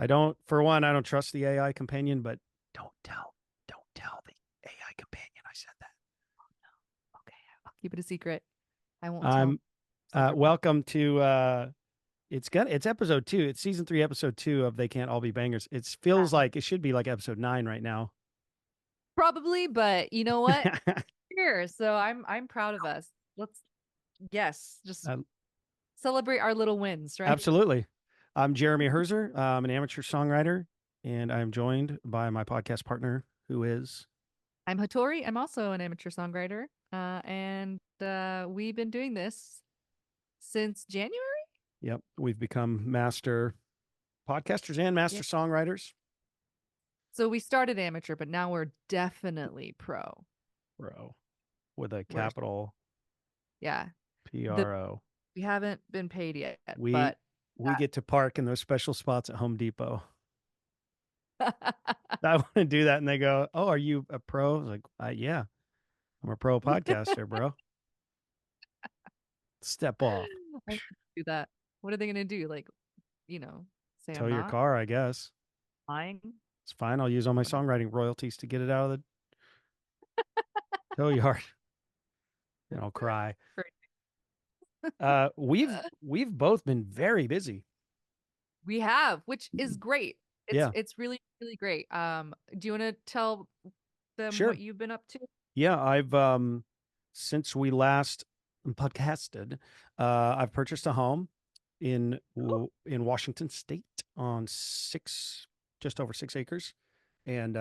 For one, I don't trust the AI companion, but don't tell the AI companion I said that. Okay, I'll keep it a secret. I won't tell. I'm welcome to it's episode 2. It's season 3, episode 2 of They Can't All Be Bangers. It feels like it should be like episode 9 right now. Probably, but you know what? Here, so I'm proud of us. Let's yes, just Um, celebrate our little wins, right? Absolutely. I'm Jeremy Herzer. I'm an amateur songwriter, and I'm joined by my podcast partner, who is. I'm Hatori. I'm also an amateur songwriter. And we've been doing this since January. Yep, we've become master podcasters and master Yeah. songwriters. So we started amateur, but now we're definitely pro. Pro with a We're capital yeah. The PRO. we haven't been paid yet, We but we get to park in those special spots at Home Depot. I want to do that, and they go, "Oh, are you a pro?" I was like, "Yeah, I'm a pro podcaster, bro. Step off, I need to do that. What are they gonna do? Like, say tow I'm your not car, I guess. lying? It's fine. I'll use all my Whatever. songwriting royalties to get it out of the tow yard, and I'll cry." We've both been very busy. We have, which is great. It's Yeah, it's really, really great. Do you want to tell them sure. what you've been up to? Yeah, I've since we last podcasted, I've purchased a home Oh, in Washington State on just over 6 acres, and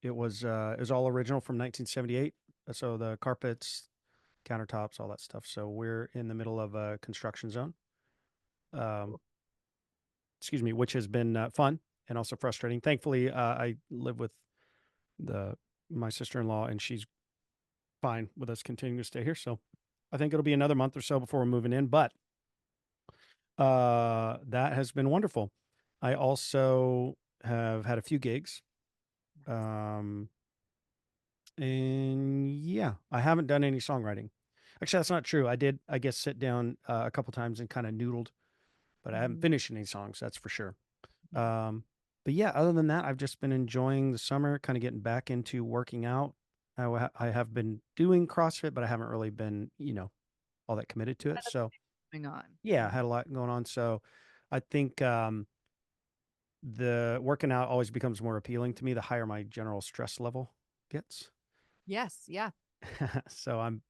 it was all original from 1978. So the carpets, countertops, all that stuff. So we're in the middle of a construction zone. Um, excuse me, which has been fun and also frustrating. Thankfully, I live with the my sister-in-law, and she's fine with us continuing to stay here. So I think it'll be another month or so before we're moving in, but that has been wonderful. I also have had a few gigs. Um, and yeah, I haven't done any songwriting. Actually, that's not true. I did, I guess, sit down a couple times and kind of noodled, but I haven't mhm. finished any songs, that's for sure. Um, but yeah, other than that, I've just been enjoying the summer, kind of getting back into working out. I have been doing CrossFit, but I haven't really been, all that committed to it. That's So going on. yeah, I had a lot going on. So I think the working out always becomes more appealing to me the higher my general stress level gets. Yes, yeah. So I'm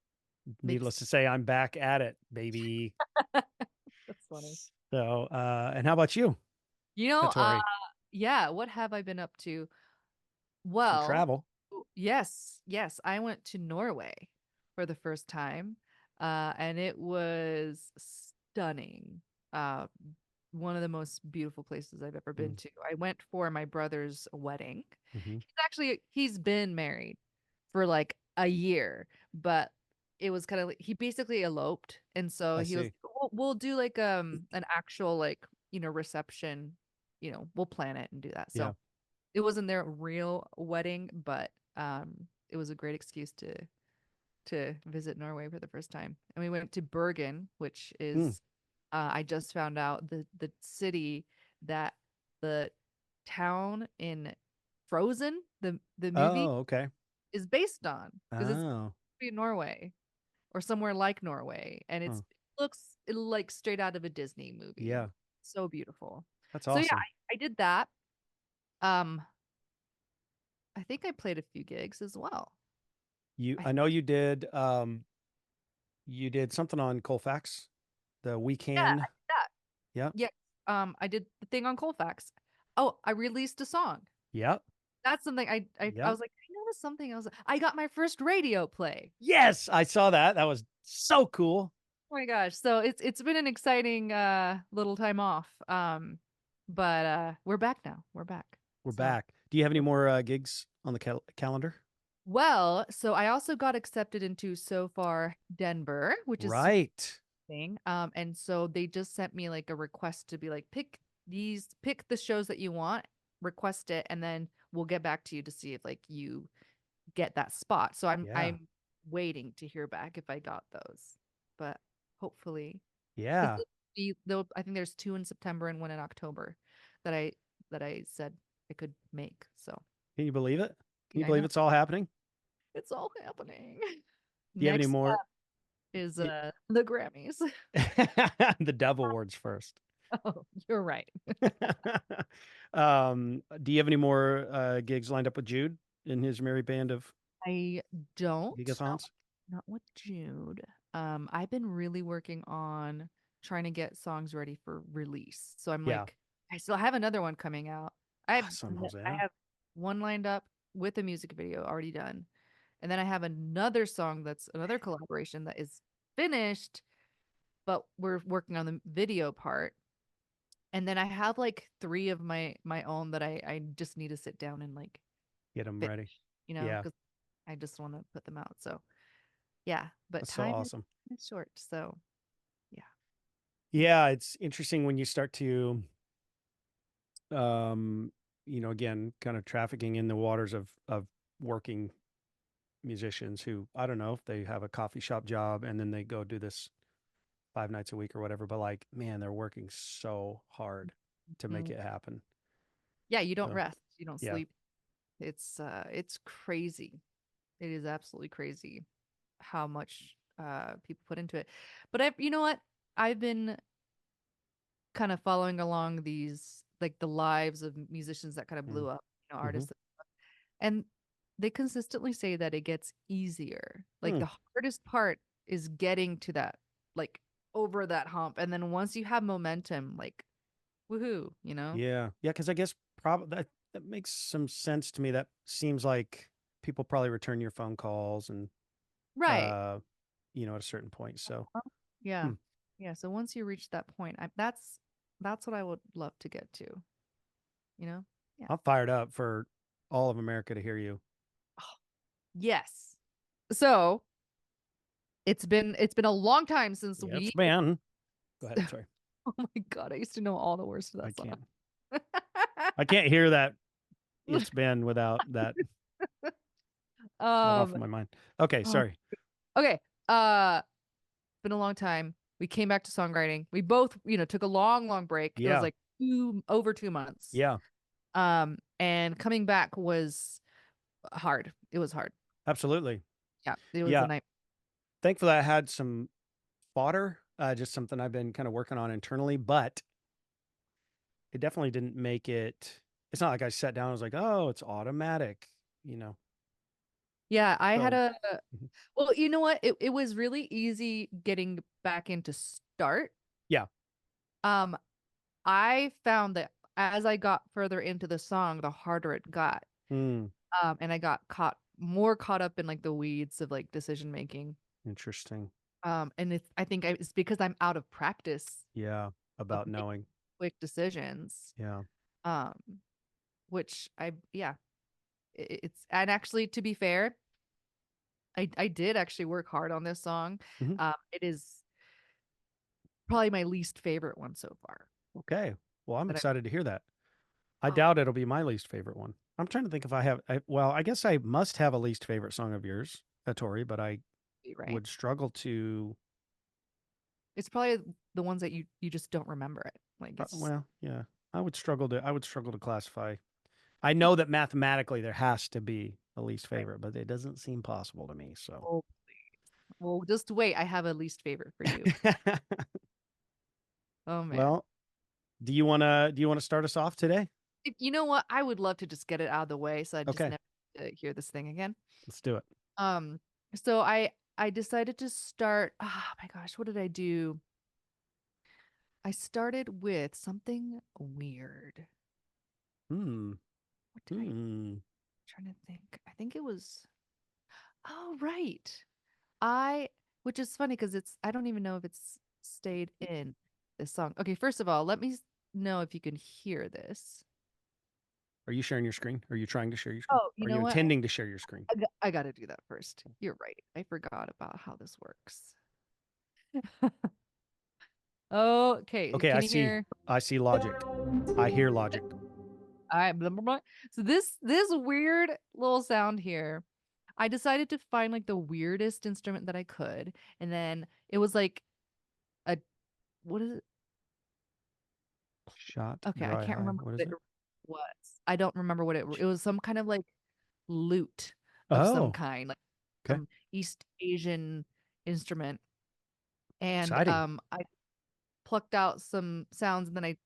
Makes needless to say, I'm back at it, baby. That's funny. So and how about you, You know, Hattori? yeah, what have I been up to? Some Well, travel. yes, yes, I went to Norway for the first time, and it was stunning. Uh, one of the most beautiful places I've ever been Mm, to. I went for my brother's wedding. mhm. He's been married for like a year, but it was kind of like he basically eloped, and so I he was, see. we'll do like an actual like reception, we'll plan it and do that. Yeah. So it wasn't their real wedding, but it was a great excuse to visit Norway for the first time. And we went to Bergen, which Mm. is I just found out the city that the town in Frozen, the movie, Oh, okay. is based on because it's Oh, in Norway or somewhere like Norway, and huh. it looks like straight out of a Disney movie. Yeah. So beautiful. That's So yeah, awesome. I did that. Um, I think I played a few gigs as well. I I know you did something on Colfax, the We Yeah, I Can. did that. Yep. Yeah. I did the thing on Colfax. Oh, I released a song. Yep. That's something I Yep. was like, I noticed something. I got my first radio play. Yes, I saw that. That was so cool. Oh my gosh. So it's been an exciting little time off. But we're back now. We're back. We're So back. Do you have any more gigs on the calendar? well, so I also got accepted into So Far Denver, which is super Right. thing. And so they just sent me like a request to be like, pick the shows that you want, request it, and then we'll get back to you to see if like you get that spot. So Yeah. I'm waiting to hear back if I got those. But hopefully, because Yeah. I think there's two in September and one in October that I that I said I could make. So Can you believe it? Can you I believe know it's all happening? it's all happening. Do you have any Next more? is y- the Grammys. the Dove Awards first. Oh, you're right. Do you have any more gigs lined up with Jude in his merry band of I don't, gigathons? not with Jude. I've been really working on trying to get songs ready for release. So I'm Yeah. like, I still have another one coming out. Awesome, I Hosanna. have one lined up with a music video already done. And then I have another song that's another collaboration that is finished, but we're working on the video part. And then I have like three of my own that I just need to sit down and like Get them finish, ready. you know, Yeah. because I just want to put them out. So yeah, but That's so time awesome. is short. So yeah. Yeah, it's interesting when you start to um, again, kind of trafficking in the waters of working musicians who, I don't know, if they have a coffee shop job and then they go do this 5 nights a week or whatever, but like, man, they're working so hard to make Mm. it happen. Yeah, you don't So, rest, you don't yeah. sleep. It's crazy. It is absolutely crazy how much people put into it. But I you know what? I've been kind of following along these like the lives of musicians that kind of Mm. blew up, Hmm. artists, and they consistently say that it gets easier. Like Hmm. the hardest part is getting to that, like over that hump, and then once you have momentum, like woohoo, you know? Yeah. Yeah. Cause I guess probably that makes some sense to me. That seems like people probably return your phone calls and, Right. uh, at a certain point. So, Yeah. hmm, Yeah. So once you reach that point, that's what I would love to get to, you know? Yeah. I'm fired up for all of America to hear you. Yes. So it's been a long time since Yeah, it's we been. Go ahead. Sorry. oh my God, I used to know all the words to I that song. can't. I can't hear that. It's been without that off um of my mind. Okay. oh, Sorry. okay. Been a long time. We came back to songwriting. We both, took a long break. It was Yeah. like over 2 months. Yeah. And coming back was hard. It was hard. Absolutely. Yeah, it was a Yeah. night. Thankfully, I had some fodder, just something I've been kind of working on internally, but it definitely didn't make it. It's not like I sat down and was like, oh, it's automatic, you know. Yeah, I had So, a mhm. well, you know what? It was really easy getting back into start. Yeah. Um, I found that as I got further into the song, the harder it got. Hmm. And I got more caught up in like the weeds of like decision making. Interesting. And it's because I'm out of practice Yeah. of About making knowing. quick decisions. Yeah. Um, which yeah, it's and actually to be fair, I did actually work hard on this song. Hmm. It is probably my least favorite one so far. Okay. Well, I'm That I excited to hear that. I oh doubt it'll be my least favorite one. I'm trying to think if I have. Well, I guess I must have a least favorite song of yours, Hatori, but I right. would struggle to. It's probably the ones that you just don't remember it. Like it's Well, yeah, I would struggle to. I would struggle to classify. I know that mathematically there has to be a least right. favorite, but it doesn't seem possible to me. So, Oh, well, just wait. I have a least favorite for you. Oh man. well, do you wanna start us off today? You know what? I would love to just get it out of the way so I just Okay, never hear this thing again. let's do it. Um, so I decided to start. Oh my gosh, what did I do? I started with something weird. Hmm. What did I Hmm. trying to think? I think it was oh right. I which is funny because I don't even know if it's stayed in this song. Okay, first of all, let me know if you can hear this. Are you sharing your screen? Are you trying to share your screen? Oh, you Are know you what? intending to share your screen? I got to do that first. You're right. I forgot about how this works. Okay, Okay, I can you see. hear? I see logic. I hear logic. All right, blah, blah, blah. So this weird little sound here, I decided to find like the weirdest instrument that I could, and then it was like a what is it? Shot, Okay, I dry can't high. remember What is what it? was. I don't remember what it was some kind of like lute of some Oh, kind, like okay. some East Asian instrument. And Exciting. I plucked out some sounds and then I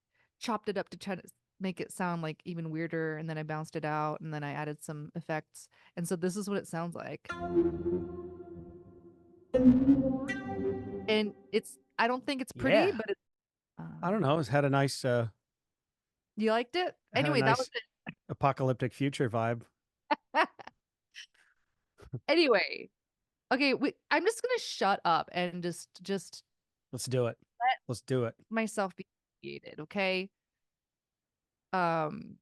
chopped it up to try to make it sound like even weirder and then I bounced it out and then I added some effects. And so this is what it sounds like. And it's I don't think it's pretty, Yeah. but it's I don't know. It's you liked it? had a Anyway, that was nice apocalyptic future vibe. it. Anyway, okay, I'm just gonna shut up and just Let's do it. let Let's do it. myself be created, okay? Um,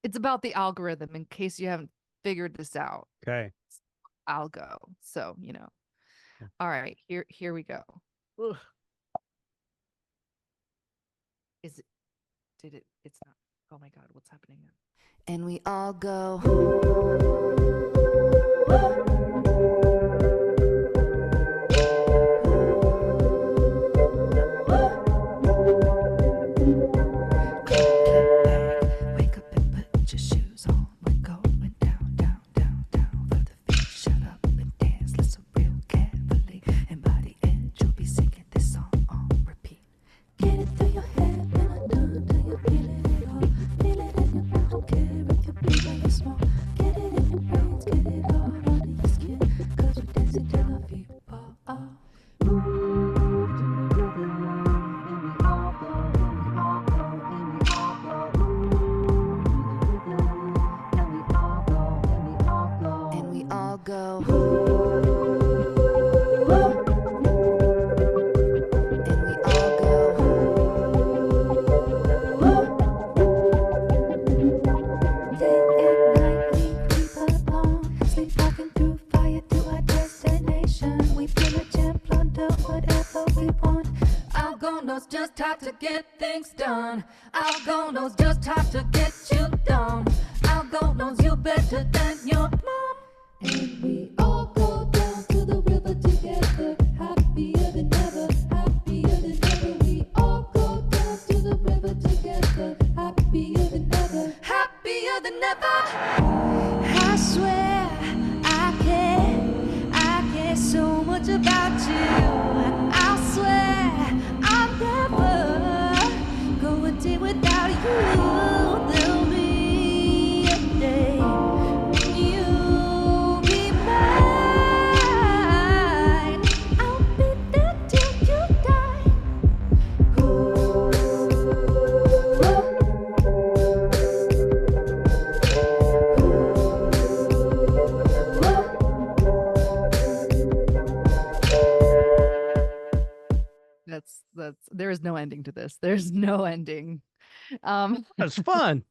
it's about the algorithm in case you haven't figured this out. Okay. I'll go. So, you know. Yeah. All right, here we go. Ugh. Is it did it it's not. Oh my God, what's happening now? And we all go. Wake up and put your shoes on. We're going down, down, down, down for the feet. Shut up and dance, listen real carefully. And by the end, you'll be singing this song on repeat. Get it through your head when I'm done till you feel it all. Feel it in your blood, don't care if you're big or you're small. Get it in your brains, get it all under your skin. 'Cause we're dancing till our feet fall off. And we all go. And we all go. Day and night we creep along, sleepwalking through fire to our destination. We feel a jam, plunder whatever we want. Algo knows just how to get things done. Algo knows just how to get you done. Algo knows you better than your mom. And we all go down to the river together, happier than ever, happier than ever. We all go down to the river together, happier than ever, happier than ever. I swear I care so much about you. I swear I'm never go a day without you. There'll be a day when you'll be mine. I'll be there till you die. That's there is no ending to this. There's no ending. That's fun.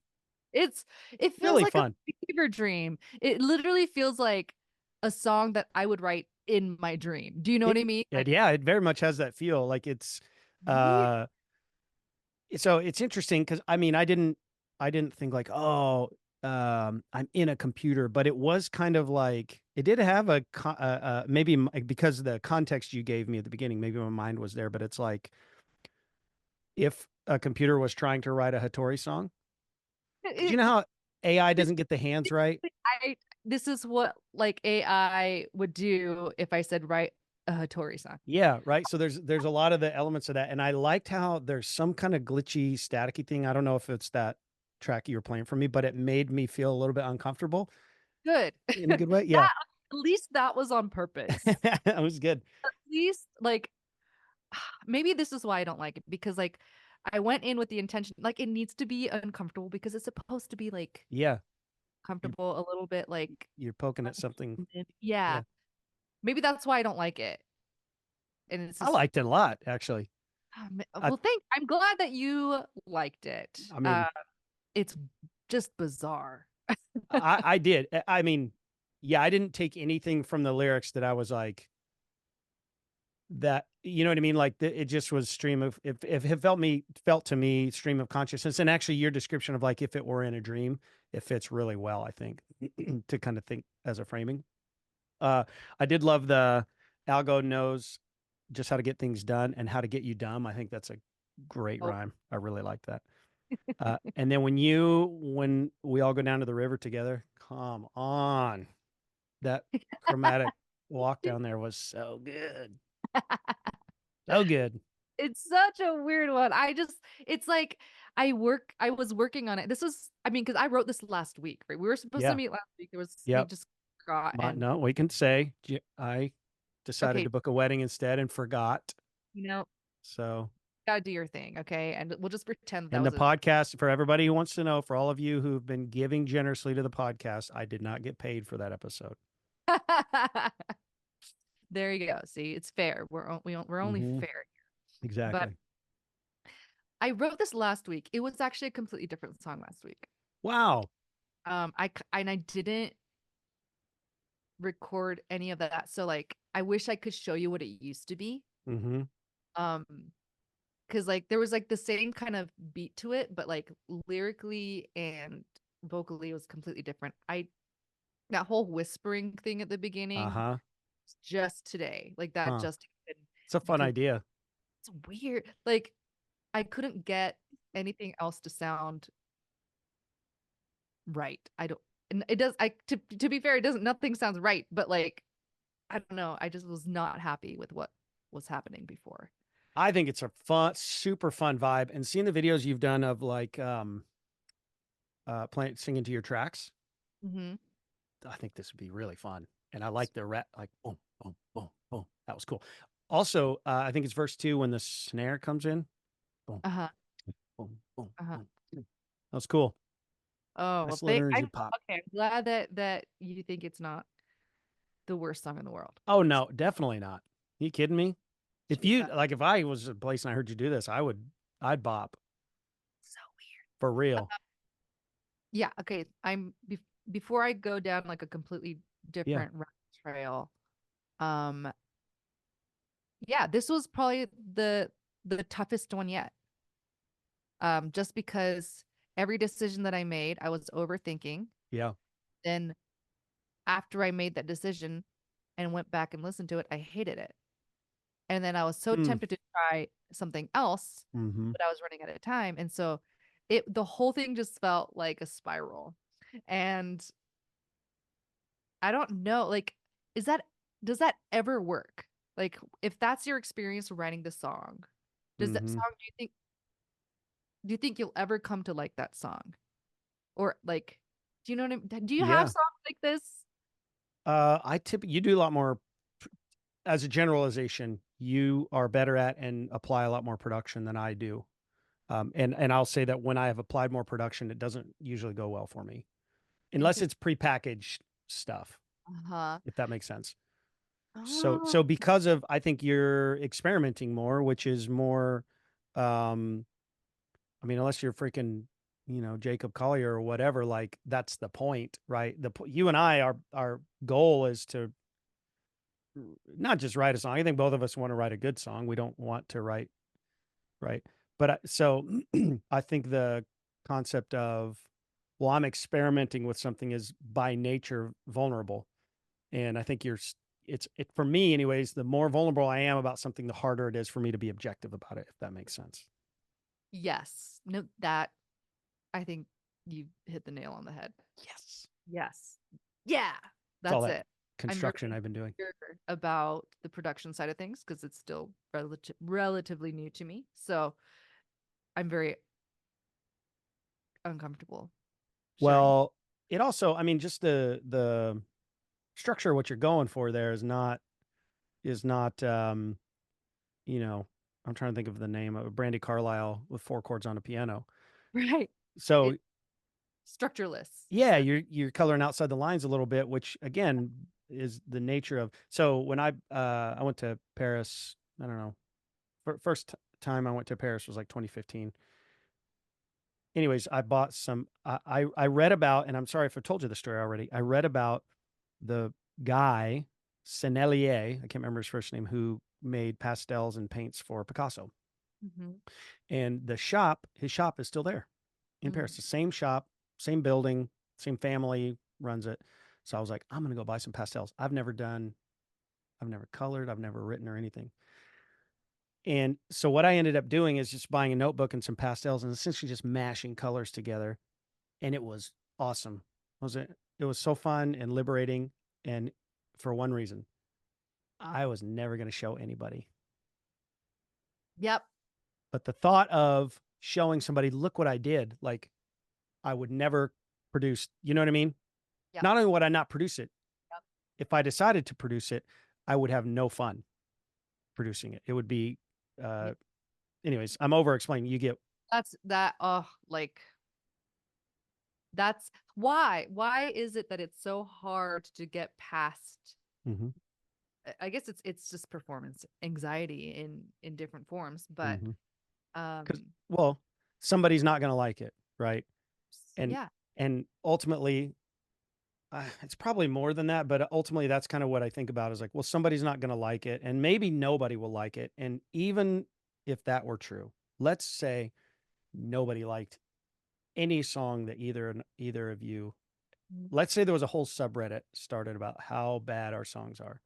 It's it feels Really like fun. a fever dream. It literally feels like a song that I would write in my dream. Do you know what I mean? Like, Yeah, it very much has that feel. Like it's yeah. so it's interesting because I didn't think like, oh, I'm in a computer, but it was kind of like it did have maybe because of the context you gave me at the beginning, maybe my mind was there, but it's like if a computer was trying to write a Hatori song, because you know how AI This doesn't get the hands right. I this is what like AI would do if I said write a Hatori song. Yeah, right. So there's a lot of the elements of that, and I liked how there's some kind of glitchy, staticky thing. I don't know if it's that track you were playing for me, but it made me feel a little bit uncomfortable Good. in a good way. Yeah, That at least that was on purpose. that was good. At least like maybe this is why I don't like it because like I went in with the intention like it needs to be uncomfortable because it's supposed to be like Yeah, you're, comfortable a little bit like you're poking at something. yeah. Yeah, Maybe that's why I don't like it. And it's I just liked it a lot, actually. I, well I'm glad that you liked it. I mean, It's just bizarre. I did. I mean, yeah, I didn't take anything from the lyrics that I was like, that you know what I mean? Like it just was stream of if it felt to me stream of consciousness. And actually your description of like if it were in a dream, it fits really well, I think, to kind of think as a framing. I did love the algo knows just how to get things done and how to get you dumb. I think that's a great Oh, rhyme. I really like that. And then when we all go down to the river together, come on, that chromatic walk down there was so good, so good. It's such a weird one. It's like I was working on it. This was, I mean, because I wrote this last week, right? We were supposed to Yeah, meet last week. We yep. just forgot. But And no, we can say I decided okay, to book a wedding instead and forgot. you know, So, gotta do your thing, okay? And we'll just pretend that and the was a podcast, for everybody who wants to know, for all of you who've been giving generously to the podcast, I did not get paid for that episode. there you go. See, it's fair. We're only Hmm. fair. But Exactly. I wrote this last week. It was actually a completely different song last week. Wow. And I didn't record any of that. So like I wish I could show you what it used to be. Mm-hmm. Um because like there was like the same kind of beat to it, but like lyrically and vocally it was completely different. I That whole whispering thing at the beginning Uh-huh. just today. Like that Huh. just happened It's a fun because idea. it's weird. Like I couldn't get anything else to sound right. I don't and it does I to be fair, it doesn't nothing sounds right, but like I don't know. I just was not happy with what was happening before. I think it's a fun, super fun vibe. And seeing the videos you've done of like playing singing to your tracks, Mm-hmm. I think this would be really fun. And I like the rap, like boom, boom, boom, boom. That was cool. Also, I think it's verse 2 when the snare comes in. Boom, Uh-huh. boom, boom, Uh-huh. boom. That was cool. Oh, well, Nice little energy I'm pop. okay. I'm glad that you think it's not the worst song in the world. Oh no, definitely not. You kidding me? If She's you like, if I was a place and I heard you do this, I'd bop so weird. for real. Yeah, okay. Before I go down like a completely Yeah. different rabbit trail. Um, yeah, this was probably the toughest one yet. Just because every decision that I made, I was overthinking. Yeah. Then after I made that decision and went back and listened to it, I hated it. And then I was so Hmm. tempted to try something else, Mm-hmm. but I was running out of time. And so the whole thing just felt like a spiral. And I don't know, like, is that, does that ever work? Like, if that's your experience writing the song, does that Mm-hmm. song, do you think you'll ever come to like that song? Or like, do you know what I mean? Do you have Yeah. songs like this? You do a lot more as a generalization. You are better at and apply a lot more production than I do. And I'll say that when I have applied more production, it doesn't usually go well for me unless Interesting. it's prepackaged stuff, Uh-huh. if that makes sense. So, Oh, so because of, I think you're experimenting more, which is more, um, I mean, unless you're freaking, Jacob Collier or whatever, like that's the point, right? You and I, our goal is to not just write a song. I think both of us want to write a good song. We don't want to write, right? But so I think the concept of, well, I'm experimenting with something is by nature vulnerable. And I think it for me anyways, the more vulnerable I am about something, the harder it is for me to be objective about it, if that makes sense. yes. No, that I think you hit the nail on the head. Yes. Yes. Yeah. It's all That's that it. I'm very construction I've been doing. insecure about the production side of things because it's still relatively new to me. So I'm very uncomfortable sharing. Well, it also, I mean, just the structure of what you're going for there is not you know, I'm trying to think of the name of Brandy Carlisle with 4 chords on a piano. Right. So It's structureless. yeah, you're coloring outside the lines a little bit, which again is the nature of. So when I went to Paris, I don't know, first time I went to Paris was like 2015. Anyways, I bought some. I read about, and I'm sorry if I told you the story already. I read about the guy Sennelier, I can't remember his first name, who made pastels and paints for Picasso. Mhm. And his shop is still there in Mm. Paris. The same shop, same building, same family runs it. So I was like, I'm gonna go buy some pastels. I've never colored, I've never written or anything. And so what I ended up doing is just buying a notebook and some pastels and essentially just mashing colors together. And it was awesome. It was so fun and liberating. And for one reason, I was never going to show anybody. Yep. But the thought of showing somebody, look what I did, like I would never produce, you know what I mean? Yep. Not only would I not produce it, Yep. if I decided to produce it, I would have no fun producing it. It would be, Yep. anyways, I'm over explaining. You get That's that. Oh, like that's why. Why is it that it's so hard to get past? Mhm. I guess it's just performance anxiety in different forms, but Mhm. Because, um, well, somebody's not going to like it, right? And yeah, and ultimately, it's probably more than that, but ultimately, that's kind of what I think about is like, well, somebody's not going to like it, and maybe nobody will like it. And even if that were true, let's say nobody liked any song that either of you. Let's say there was a whole subreddit started about how bad our songs are,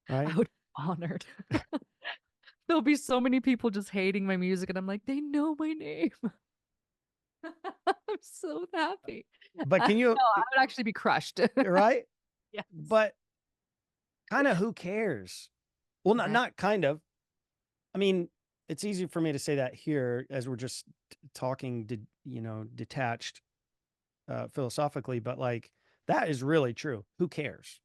I right? would be honored. There'll be so many people just hating my music, and I'm like, they know my name. I'm so happy. But can you, No, I would actually be crushed. right? Yes. But kind of who cares? Well, not Exactly. not kind of. I mean, it's easy for me to say that here as we're just talking, detached philosophically, but like that is really true. Who cares?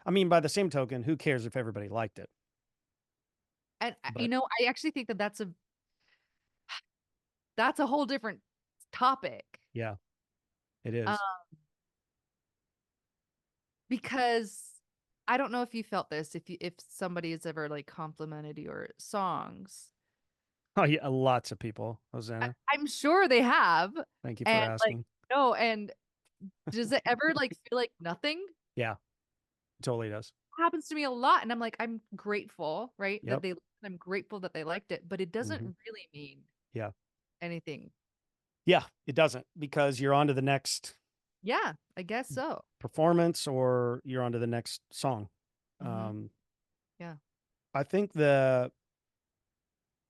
I mean, by the same token, who cares if everybody liked it? And But I actually think that that's a whole different topic. yeah, it Um, is. because I don't know if you felt this, if somebody has ever like complimented your songs. Oh yeah, lots of people, Hosanna. I'm sure they have. Thank you for And like, asking. no, and does it ever like feel like nothing? Yeah, it totally does. Happens to me a lot. And I'm like, I'm grateful, right? Yep. I'm grateful that they liked it, but it doesn't Hmm. really mean Yeah. anything. Yeah, it doesn't because you're on to the next Yeah, I guess so. performance or you're on to the next song. Hmm. Um, Yeah. I think the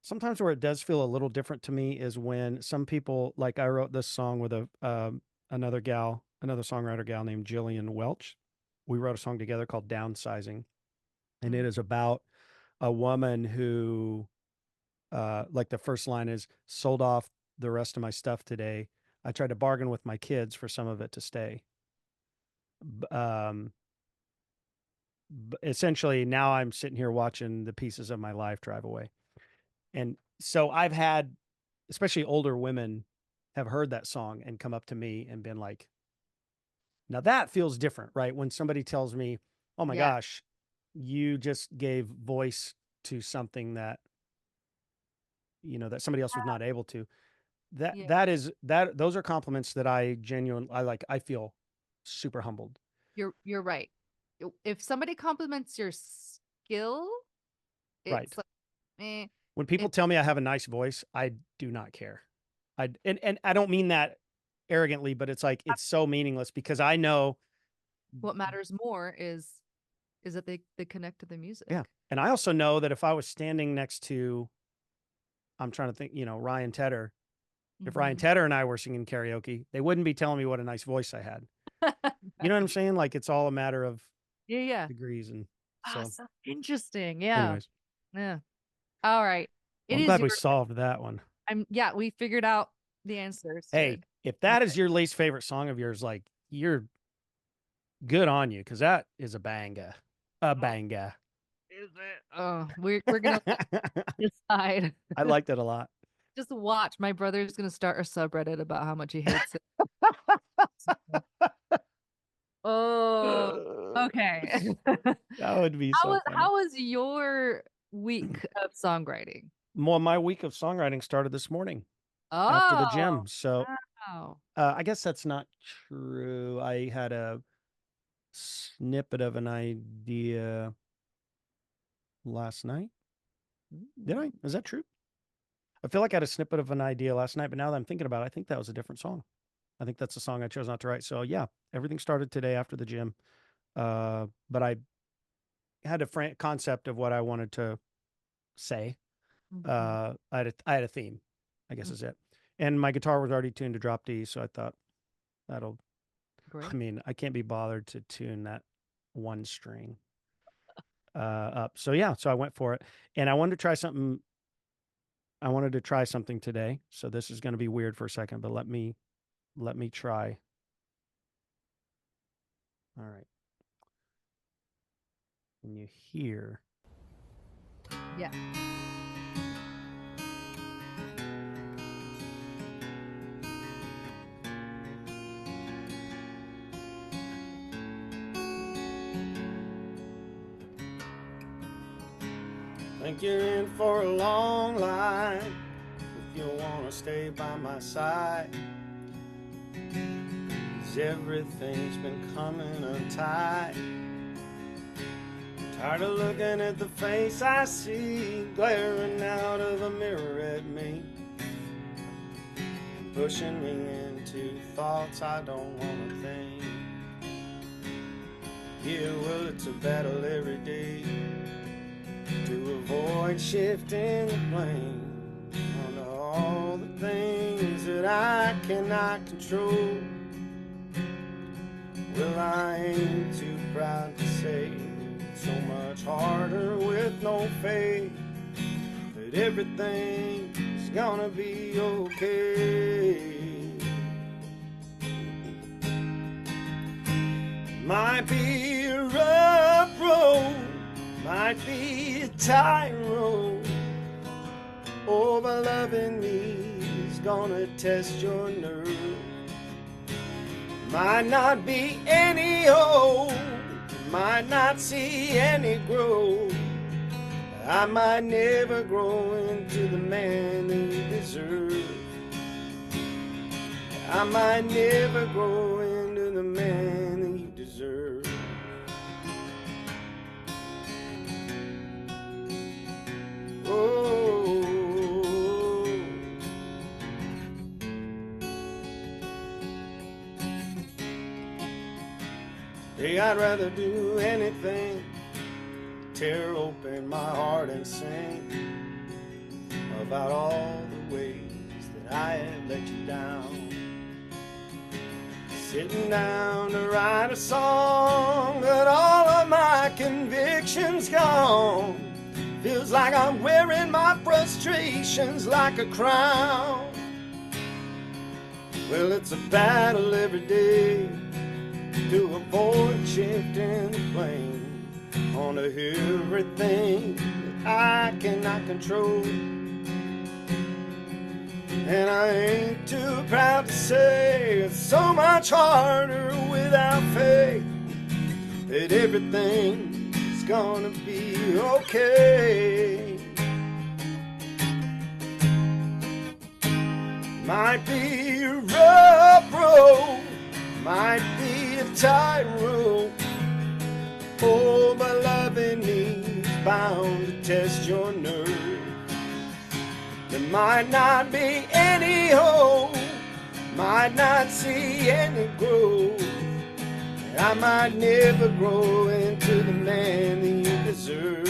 sometimes where it does feel a little different to me is when some people like I wrote this song with another songwriter gal named Jillian Welch. We wrote a song together called Downsizing, and it Mm. is about a woman who like the first line is sold off the rest of my stuff today. I tried to bargain with my kids for some of it to stay. Um, essentially now I'm sitting here watching the pieces of my life drive away. And so I've had, especially older women, have heard that song and come up to me and been like, now that feels different, right? When somebody tells me, oh my Yeah. gosh, you just gave voice to something that, that somebody else was not able to. Yeah. Those are compliments that I feel super humbled. You're right. If somebody compliments your skill, Right. it's like, eh, When people it tell me I have a nice voice, I do not care. And I don't mean that arrogantly, but it's like it's so meaningless because I know. what matters more is that they connect to the music. Yeah. And I also know that if I was standing next to, I'm trying to think, Ryan Tedder, if Ryan Hmm. Tedder and I were singing karaoke, they wouldn't be telling me what a nice voice I had. You know what I'm Right. saying? Like it's all a matter of Yeah, yeah. degrees. And Ah, so, so interesting. Yeah. anyways, Yeah. All right. well, It I'm is glad your we solved that one. yeah, we figured out the answers Hey, to if that is your least favorite song of yours, like you're good on you because that is a banger. A oh, banger. is it? Oh, we're gonna decide. I liked it a lot. Just watch. My brother's gonna start a subreddit about how much he hates it. Oh, okay. That would be so funny. How was your week of songwriting? Well, my week of songwriting started this morning after the Oh, gym. So wow. I guess that's not true. I had a snippet of an idea last night. Did I? Mm. Is that true? I feel like I had a snippet of an idea last night, but now that I'm thinking about it, I think that was a different song. I think that's a song I chose not to write. So yeah, everything started today after the gym. But I had a concept of what I wanted to say. Mhm. I had a theme, I guess Mm, is it. And my guitar was already tuned to drop D, so I thought that'll. I great. mean, I can't be bothered to tune that one string up. So yeah, so I went for it, and I wanted to try something. I wanted to try something today. So this is going to be weird for a second, but let me try. All right. When you hear. Yeah. Think you're in for a long life if you want to stay by my side. 'Cause everything's been coming untied. Tired of looking at the face I see glaring out of the mirror at me, pushing me into thoughts I don't want to think. Yeah, well, it's a battle every day to avoid shifting the blame on all the things that I cannot control. Well, I ain't too proud to say it's so much harder with no faith that everything's gonna be okay. Might be a rough road, might be a tight road. Oh, but loving me is gonna test your nerve. Might not be any hope, might not see any growth. I might never grow into the man that you deserve. I might never grow into the man that you deserve. Oh, hey, I'd rather do anything, tear open my heart and sing about all the ways that I have let you down. Sitting down to write a song, but all of my convictions gone. Feels like I'm wearing my frustrations like a crown. Well, it's a battle every day to avoid shifting the blame on everything that I cannot control. And I ain't too proud to say it's so much harder without faith that everything's gonna be okay. Might be a rough road, might be a tight road. Oh, but loving me's bound to test your nerve. There might not be any hope, might not see any growth. I might never grow into the man that you deserve.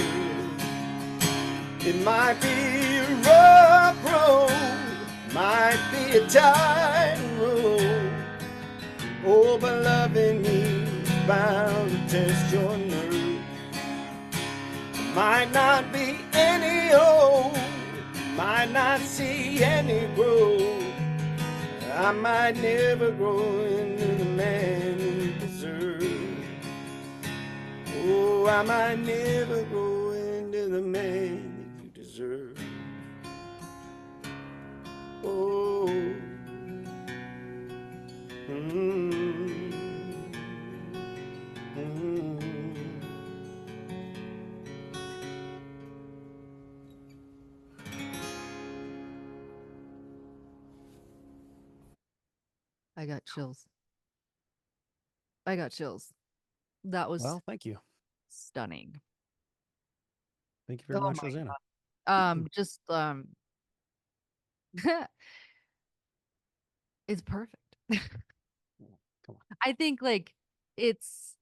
It might be a rough road, might be a tight road. Oh, but loving me's bound to test your nerve. There might not be any hope, might not see any growth. I might never grow into the man you deserve. Oh, I might never grow into the man that you deserve. Oh, I got chills. I got chills. That was Well, thank you. stunning. Thank you very Oh much, my Rosanna. just it's perfect. Come on. I think like it's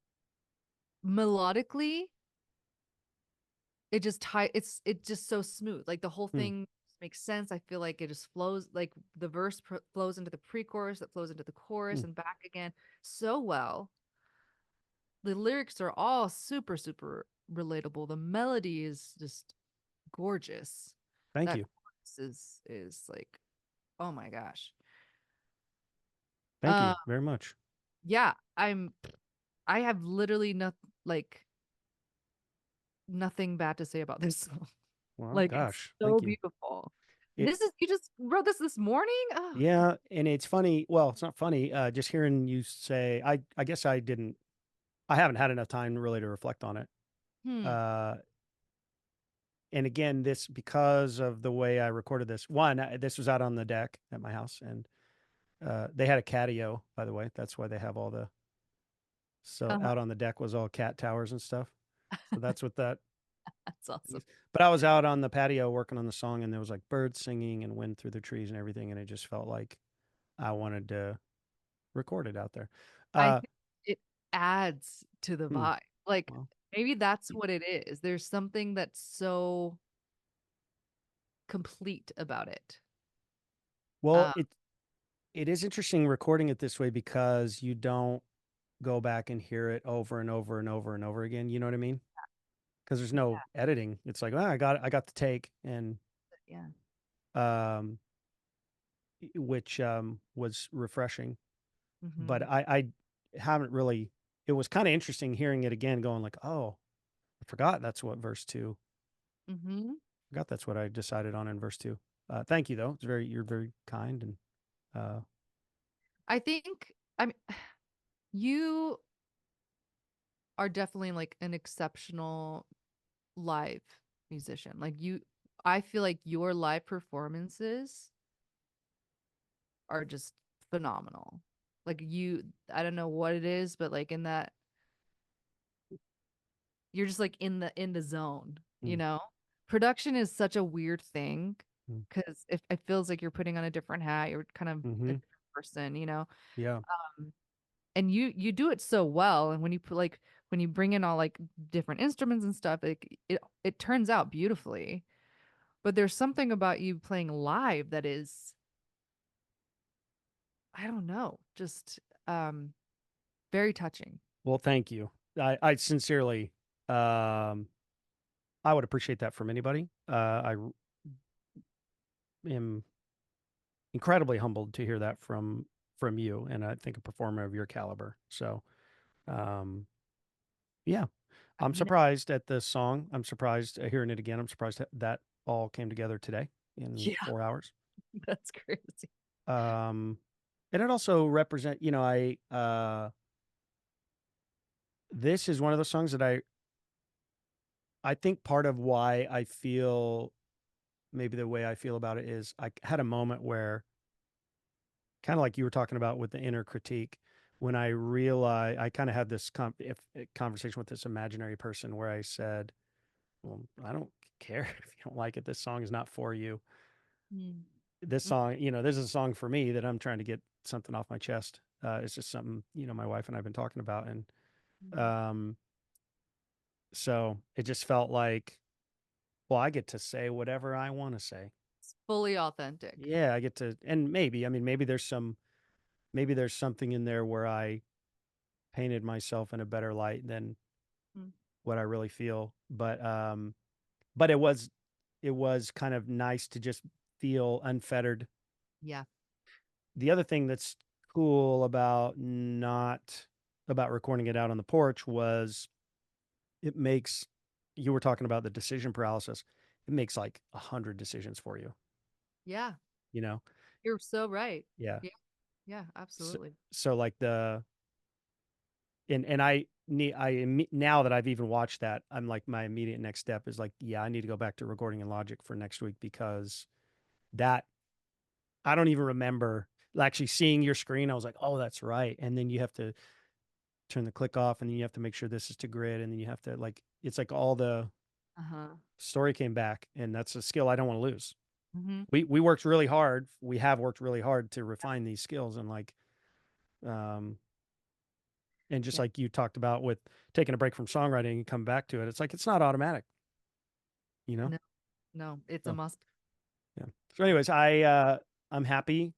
melodically it just it's just so smooth. Like the whole Hmm. thing makes sense. I feel like it just flows, like the verse flows into the pre-chorus that flows into the chorus Hmm. and back again so well. The lyrics are all super super relatable. The melody is just gorgeous. Thank That you. chorus is like, oh my gosh. Thank Uh you very much. yeah, I have literally like nothing bad to say about this song. Well, Like it's gosh, so thank you. beautiful. It, You just wrote this morning? Oh, yeah, and it's funny. Well, it's not funny. Just hearing you say, I guess I haven't had enough time really to reflect on it. hmm. Uh, and again, this because of the way I recorded this. One, this was out on the deck at my house, and they had a catio, by the way. That's why they have all the so Uh-huh. out on the deck was all cat towers and stuff. So that's what that. That's awesome. But I was out on the patio working on the song, and there was like birds singing and wind through the trees and everything, and it just felt like I wanted to record it out there. I Uh, think it adds to the hmm, vibe. Like well, maybe that's what it is. There's something that's so complete about it. well, Uh, it is interesting recording it this way because you don't go back and hear it over and over and over and over again. You know what I mean? Because there's no editing. It's like, oh, I got the take, and yeah. um, which was refreshing. But Mm-hmm. I haven't really. It was kind of interesting hearing it again, going like, oh, I forgot that's what verse two. Mm-hmm. Forgot that's what I decided on in verse two. Thank you though. You're very kind and uh, I think I mean you are definitely like an exceptional live musician. I feel like your live performances are just phenomenal. Like I don't know what it is, but like in that, you're just like in the zone, you mm, know? Production is such a weird thing mm, because it feels like you're putting on a different hat, you're kind of a mm-hmm, different person, you know? yeah. Um, and you do it so well, and when you put like when you bring in all like different instruments and stuff, it turns out beautifully. But there's something about you playing live that is, I don't know, just very touching. Well, thank you. I sincerely, um, I would appreciate that from anybody. Am incredibly humbled to hear that from you, and I think a performer of your caliber. So, um, yeah, I'm No, surprised at the song. I'm surprised hearing it again. I'm surprised that all came together today in yeah, 4 hours. that's crazy. Um, and it also represent, this is one of those songs that I think part of why I feel maybe the way I feel about it is I had a moment where kind of like you were talking about with the inner critique when I realized I kind of had this conversation with this imaginary person where I said, well, I don't care if you don't like it. This song is not for you. Mm. This Mm, song, this is a song for me that I'm trying to get something off my chest. It's just something, my wife and I've been talking about. And mm. um, so it just felt like, well, I get to say whatever I want to say. It's fully authentic. Yeah, I get to, and maybe maybe there's something in there where I painted myself in a better light than Mm. what I really feel. But it was kind of nice to just feel unfettered. Yeah. The other thing that's cool about not about recording it out on the porch was it makes you were talking about the decision paralysis. It makes like 100 decisions for you, Yeah. you know? You're so right. Yeah. Yeah. Yeah, So, absolutely. so like and I need now that I've even watched that, I'm like my immediate next step is like, yeah, I need to go back to recording in Logic for next week because that I don't even remember actually seeing your screen. I was like, oh, that's right. And then you have to turn the click off, and then you have to make sure this is to grid, and then you have to like it's like all the Uh-huh. story came back, and that's a skill I don't want to lose. Mm-hmm. We worked really hard. We have worked really hard to refine these skills, and like um and just Yeah. like you talked about with taking a break from songwriting and come back to it, it's like it's not automatic. you know? No, no, it's a So, must. yeah. So anyways, I'm happy.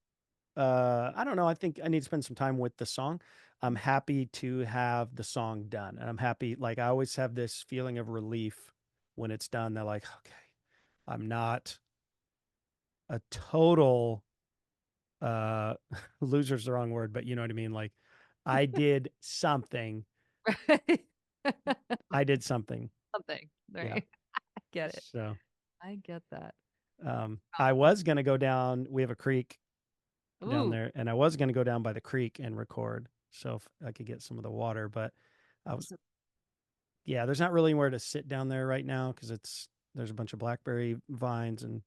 I don't know. I think I need to spend some time with the song. I'm happy to have the song done. And I'm happy, like I always have this feeling of relief when it's done. They're like, okay, I'm not a total loser's the wrong word, but you know what I mean? Like I did something. Right. I did something. Something, Yeah. right? I get it. So I get that. I was gonna go down. We have a creek down Ooh, there, and I was gonna go down by the creek and record, so if I could get some of the water. But I was, awesome. yeah, there's not really anywhere to sit down there right now because there's a bunch of blackberry vines, and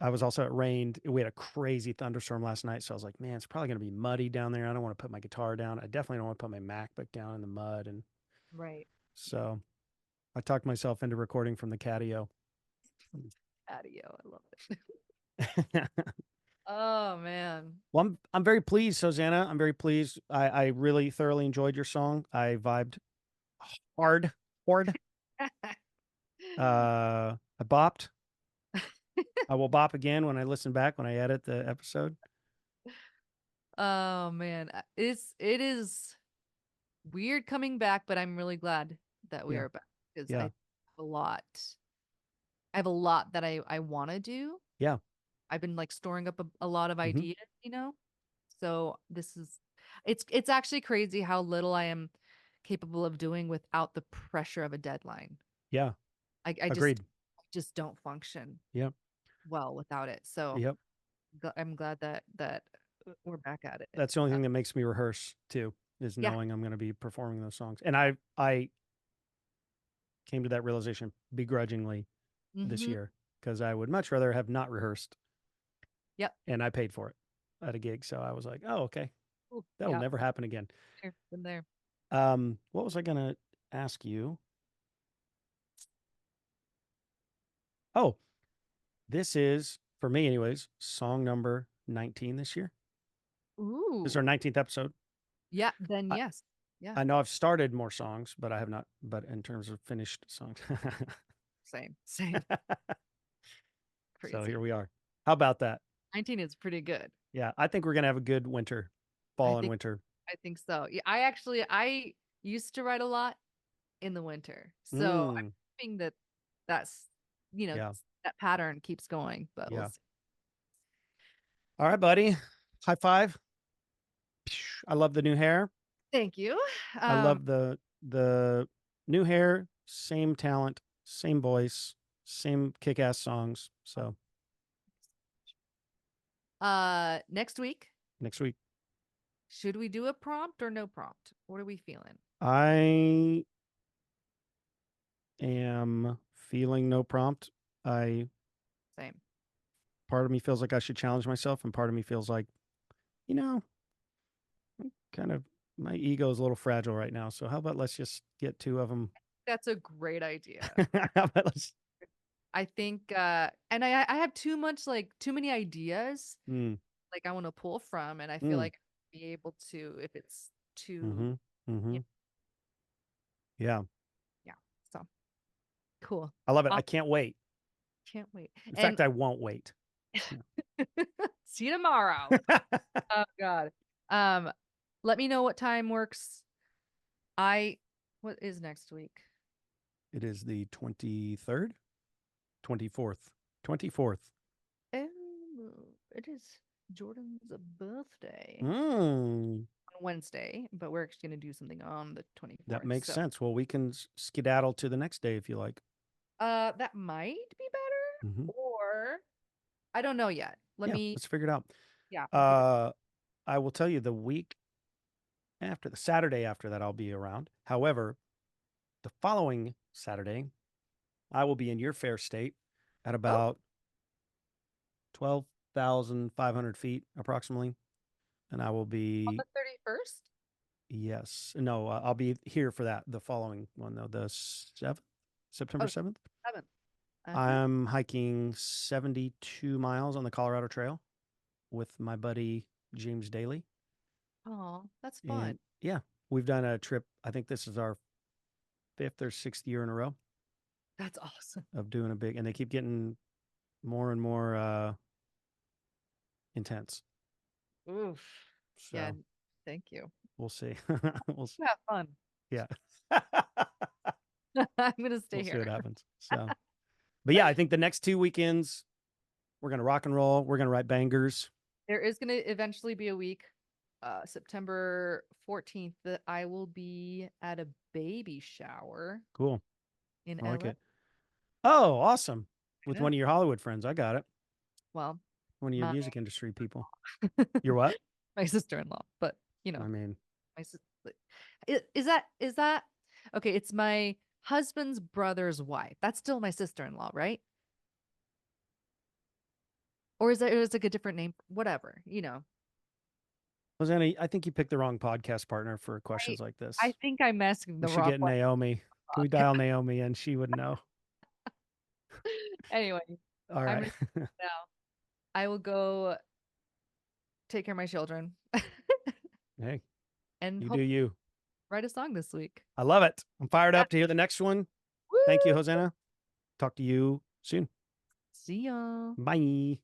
I was also, it rained. We had a crazy thunderstorm last night, so I was like, man, it's probably gonna be muddy down there. I don't want to put my guitar down. I definitely don't want to put my MacBook down in the mud, and Right. so I talked myself into recording from the catio. Patio. I love it. Oh man. Well, I'm very pleased, Susanna. I'm very pleased. I really thoroughly enjoyed your song. I vibed hard, hard. I bopped. I will bop again when I listen back when I edit the episode. Oh man. It is weird coming back, but I'm really glad that we Yeah, are back because I yeah, have a lot. I have a lot that I want to do. yeah. I've been like storing up a lot of Hmm. ideas, you know? So this is it's actually crazy how little I am capable of doing without the pressure of a deadline. Yeah, I agreed. just don't function Yep, well without it. So yep. I'm glad that we're back at it. That's the only thing that makes me rehearse too, is Yeah. knowing I'm going to be performing those songs. And I came to that realization begrudgingly this Mm-hmm. year because I would much rather have not rehearsed, Yep. and I paid for it at a gig. So I was like, oh, okay, Ooh, that'll yeah. never happen again. There, been there. What was I gonna ask you? Oh, this is for me, anyways. Song number 19 this year. This is our Ooh. 19th episode. Yeah. Then I, yes. Yeah. I know I've started more songs, but I have not. But in terms of finished songs, Same. Same. so Crazy. here we are. How about that? 19 is pretty good. Yeah, I think we're gonna have a good winter, I fall and think winter. I think so. Yeah, I used to write a lot in the winter. So I'm Mm, hoping that that's, yeah, that pattern keeps going, but we'll yeah. see. All right, buddy. High five. I love the new hair. Thank you. I Um, love the new hair, same talent, same voice, same kick-ass songs. So next week, next week, should we do a prompt or no prompt? What are we feeling? I am feeling no prompt. I Same. Part of me feels like I should challenge myself, and part of me feels like, you know, kind of my ego is a little fragile right now. So how about let's just get two of them? That's a great idea. How about let's? I think and I have too many ideas Mm, like I want to pull from and I feel mm, like I'll be able to if it's too mm-hmm, mm-hmm. yeah, Yeah, yeah. So cool. I love it. I I can't wait. can't wait. In And fact, I won't wait. see you tomorrow. Oh God. Um, let me know what time works. I what is next week? It is the 23rd, 24th, 24th. Oh, it is Jordan's birthday Mm, on Wednesday, but we're actually gonna do something on the that 24th. makes So sense. Well, we can skedaddle to the next day if you like. that might be better, Hmm. or I don't know yet. Let Yeah, me let's figure it out. yeah, we'll figure Uh, I will tell you the week after, the Saturday after that, I'll be around. However, the following Saturday, I will be in your fair state at oh, about 12,500 feet approximately. And I will on be, the 31st? yes, no, I'll be here for that, the following one, though, the 7th, September Oh, 7th. 7th. Uh-huh. I'm hiking 72 miles on the Colorado Trail with my buddy James Daly. Oh, that's fun. And yeah, we've done a trip. I think this is our fifth or sixth year in a row. That's awesome. of doing a big, and they keep getting more and more intense. Oof. Yeah. So Thank you. we'll see. We'll see. You have fun. Yeah. I'm gonna stay We'll see here. what happens. So, but yeah, I think the next 2 weekends we're gonna rock and roll. We're gonna write bangers. There is gonna eventually be a week, September 14th, that I will be at a baby shower Cool. in I like LA. it. Oh, awesome. With Yeah. one of your Hollywood friends. I got it. Well, One of your my music industry people. You're what? my sister-in-law, but I mean, my sister. Is that okay? It's my husband's brother's wife. That's still my sister-in-law, right? Or is it like a different name? Whatever. Hosanna, I think you picked the wrong podcast partner for I questions like I this. think I'm asking We the should wrong get one. Naomi. Can we dial Naomi in? She would know. Anyway, All I'm right. gonna now. I will go take care of my children Hey, and you do hope you. write a song this week. I love it. I'm fired Yeah. up to hear the next one. Woo! Thank you, Hosanna. Talk to you soon. See ya. Bye.